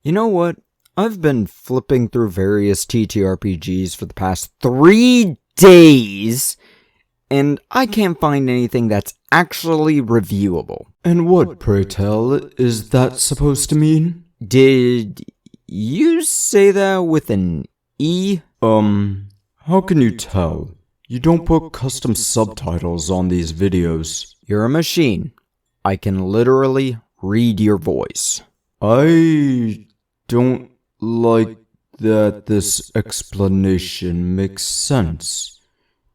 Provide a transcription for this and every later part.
You know what? I've been flipping through various TTRPGs for the past 3 days, and I can't find anything that's actually reviewable. And what, pray tell, is that supposed to mean? Did you say that with an E? How can you tell? You don't put custom subtitles on these videos. You're a machine. I can literally read your voice. I don't like that this explanation makes sense.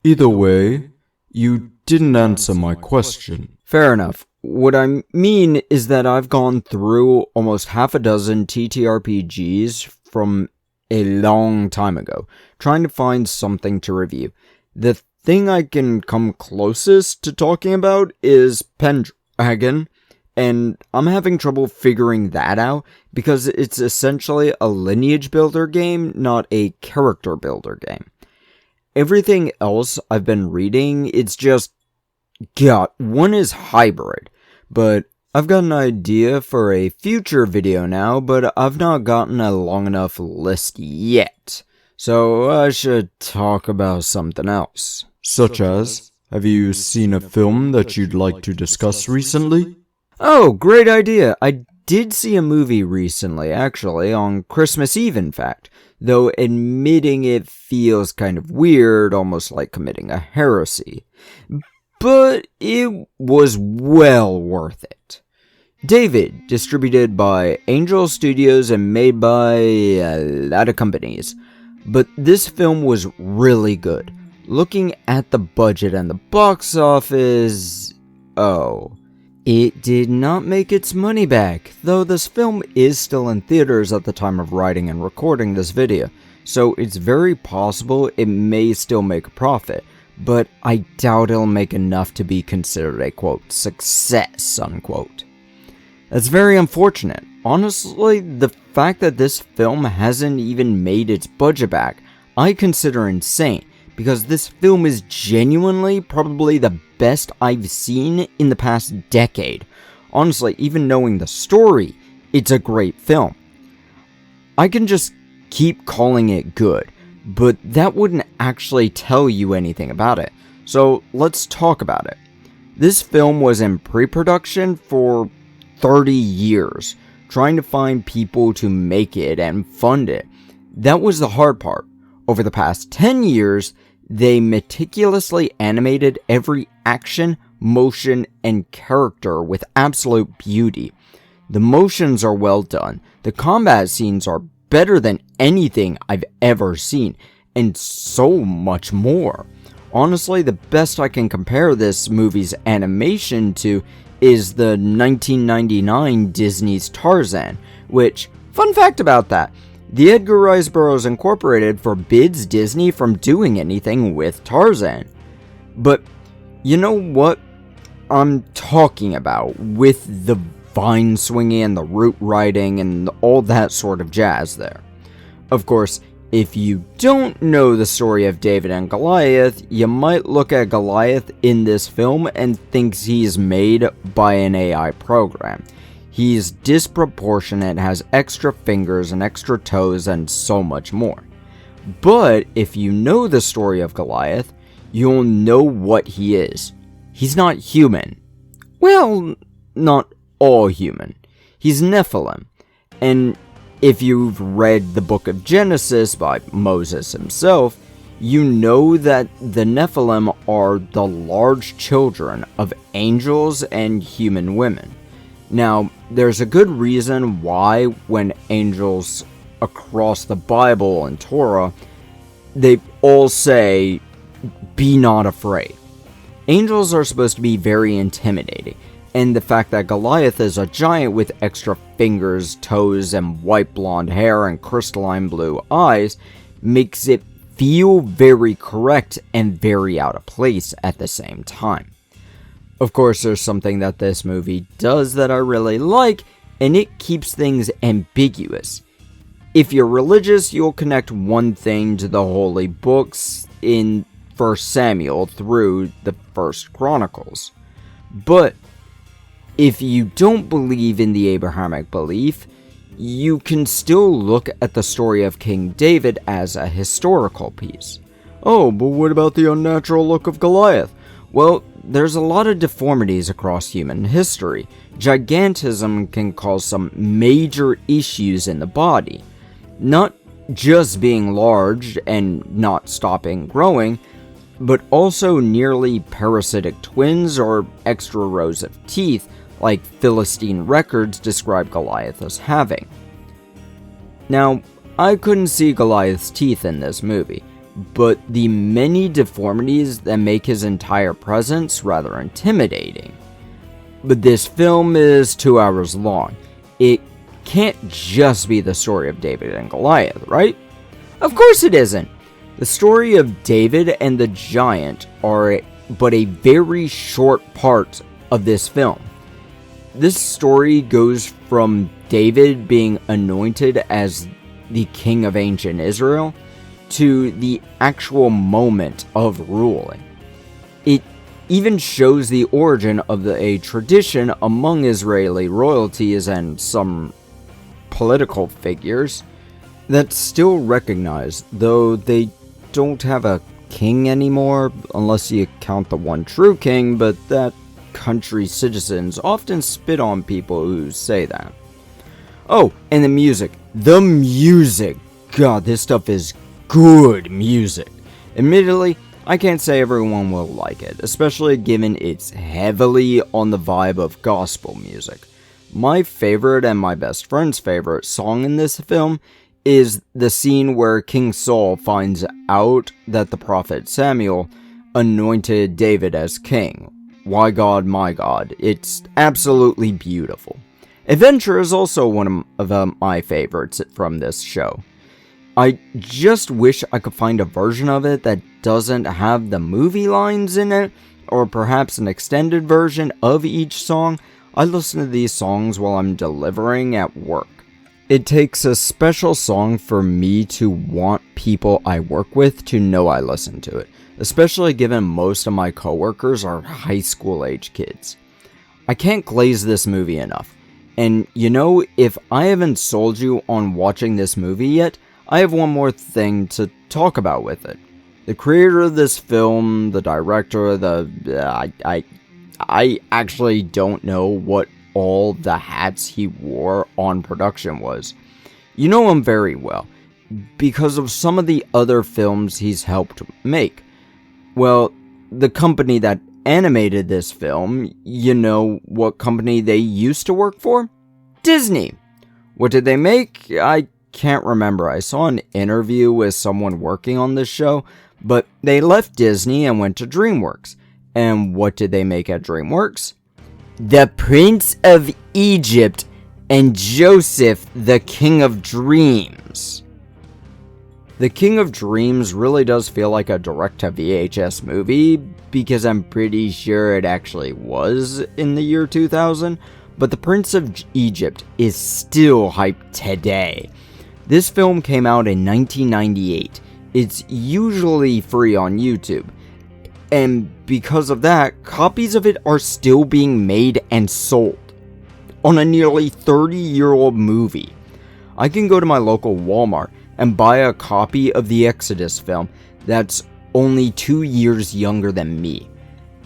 Either way, you didn't answer my question. Fair enough. What I mean is that I've gone through almost half a dozen TTRPGs from a long time ago, trying to find something to review. The thing I can come closest to talking about is Pendragon, and I'm having trouble figuring that out because it's essentially a lineage builder game, not a character builder game. Everything else I've been reading, it's just, God, one is hybrid, but I've got an idea for a future video now, but I've not gotten a long enough list yet, so I should talk about something else. Such as, have you seen a film that you'd like to discuss recently? Oh, great idea. I did see a movie recently, actually, on Christmas Eve, in fact, though admitting it feels kind of weird, almost like committing a heresy. But it was well worth it. David, distributed by Angel Studios and made by a lot of companies. But this film was really good. Looking at the budget and the box office... It did not make its money back, though this film is still in theaters at the time of writing and recording this video, so it's very possible it may still make a profit, but I doubt it'll make enough to be considered a, quote, success, unquote. That's very unfortunate. Honestly, the fact that this film hasn't even made its budget back, I consider insane, because this film is genuinely probably the best I've seen in the past decade. Honestly, even knowing the story, it's a great film. I can just keep calling it good, but that wouldn't actually tell you anything about it. So let's talk about it. This film was in pre-production for 30 years, trying to find people to make it and fund it. That was the hard part. Over the past 10 years, they meticulously animated every action, motion, and character with absolute beauty. The motions are well done, the combat scenes are better than anything I've ever seen, and so much more. Honestly, the best I can compare this movie's animation to is the 1999 Disney's Tarzan, which, fun fact about that, the Edgar Rice Burroughs Incorporated forbids Disney from doing anything with Tarzan. But you know what I'm talking about with the vine swinging and the root riding and all that sort of jazz there. Of course, if you don't know the story of David and Goliath, you might look at Goliath in this film and think he's made by an AI program. He's disproportionate, has extra fingers and extra toes and so much more. But if you know the story of Goliath, you'll know what he is. He's not human. Well, not all human. He's Nephilim. And if you've read the book of Genesis by Moses himself, you know that the Nephilim are the large children of angels and human women. Now, there's a good reason why when angels across the Bible and Torah, they all say, "Be not afraid." Angels are supposed to be very intimidating, and the fact that Goliath is a giant with extra fingers, toes, and white blonde hair and crystalline blue eyes makes it feel very correct and very out of place at the same time. Of course, there's something that this movie does that I really like, and it keeps things ambiguous. If you're religious, you'll connect one thing to the holy books in 1 Samuel through the 1 Chronicles. But if you don't believe in the Abrahamic belief, you can still look at the story of King David as a historical piece. Oh, but what about the unnatural look of Goliath? Well, there's a lot of deformities across human history. Gigantism can cause some major issues in the body. Not just being large and not stopping growing, but also nearly parasitic twins or extra rows of teeth, like Philistine records describe Goliath as having. Now, I couldn't see Goliath's teeth in this movie, but the many deformities that make his entire presence rather intimidating. But this film is 2 hours long. It can't just be the story of David and Goliath, right? Of course it isn't. The story of David and the giant are but a very short part of this film. This story goes from David being anointed as the king of ancient Israel to the actual moment of ruling. It even shows the origin of a tradition among Israeli royalties and some political figures that's still recognized, though they don't have a king anymore, unless you count the one true king, but that country's citizens often spit on people who say that. Oh, and the music. The music! God, this stuff is good music. Admittedly, I can't say everyone will like it, especially given it's heavily on the vibe of gospel music. My favorite and my best friend's favorite song in this film is the scene where King Saul finds out that the prophet Samuel anointed David as king. Why God, my God. It's absolutely beautiful. Adventure is also one of my favorites from this show. I just wish I could find a version of it that doesn't have the movie lines in it, or perhaps an extended version of each song. I listen to these songs while I'm delivering at work. It takes a special song for me to want people I work with to know I listen to it, especially given most of my coworkers are high school age kids. I can't glaze this movie enough. And you know, if I haven't sold you on watching this movie yet, I have one more thing to talk about with it. The creator of this film, the director, I actually don't know what all the hats he wore on production was. You know him very well, because of some of the other films he's helped make. Well, the company that animated this film, you know what company they used to work for? Disney. What did they make? I can't remember. I saw an interview with someone working on this show, but they left Disney and went to DreamWorks. And what did they make at DreamWorks? The Prince of Egypt and Joseph, the King of Dreams. The King of Dreams really does feel like a direct-to-VHS movie, because I'm pretty sure it actually was in the year 2000, but The Prince of Egypt is still hyped today. This film came out in 1998. It's usually free on YouTube. And because of that, copies of it are still being made and sold on a nearly 30-year-old movie. I can go to my local Walmart and buy a copy of the Exodus film that's only 2 years younger than me.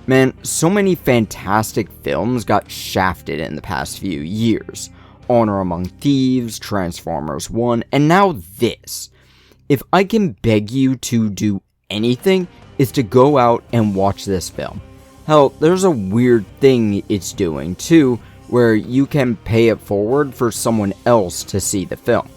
Man, so many fantastic films got shafted in the past few years. Honor Among Thieves, Transformers 1, and now this. If I can beg you to do anything, is to go out and watch this film. Hell, there's a weird thing it's doing too, where you can pay it forward for someone else to see the film.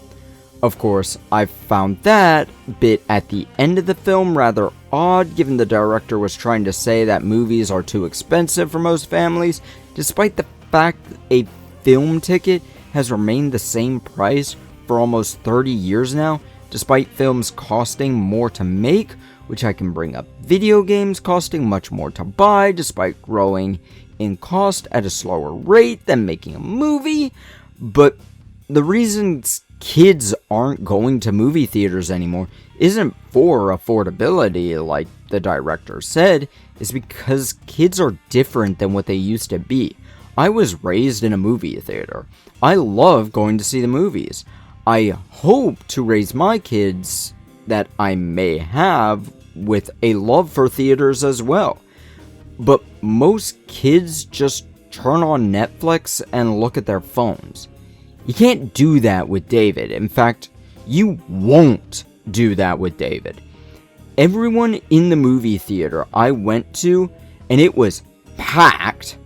Of course, I found that bit at the end of the film rather odd, given the director was trying to say that movies are too expensive for most families, despite the fact that a film ticket has remained the same price for almost 30 years now, despite films costing more to make, which I can bring up video games costing much more to buy, despite growing in cost at a slower rate than making a movie. But the reason kids aren't going to movie theaters anymore isn't for affordability, like the director said, is because kids are different than what they used to be. I was raised in a movie theater. I love going to see the movies. I hope to raise my kids that I may have with a love for theaters as well. But most kids just turn on Netflix and look at their phones. You can't do that with David. In fact, you won't do that with David. Everyone in the movie theater I went to, and it was packed,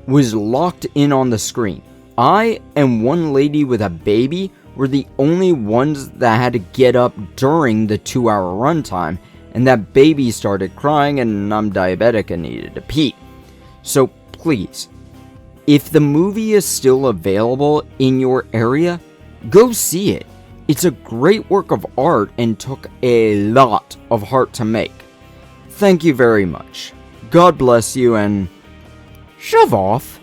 was locked in on the screen. I and one lady with a baby were the only ones that had to get up during the 2-hour runtime, and that baby started crying, and I'm diabetic and needed to pee. So please, if the movie is still available in your area, go see it. It's a great work of art and took a lot of heart to make. Thank you very much. God bless you, and shove off.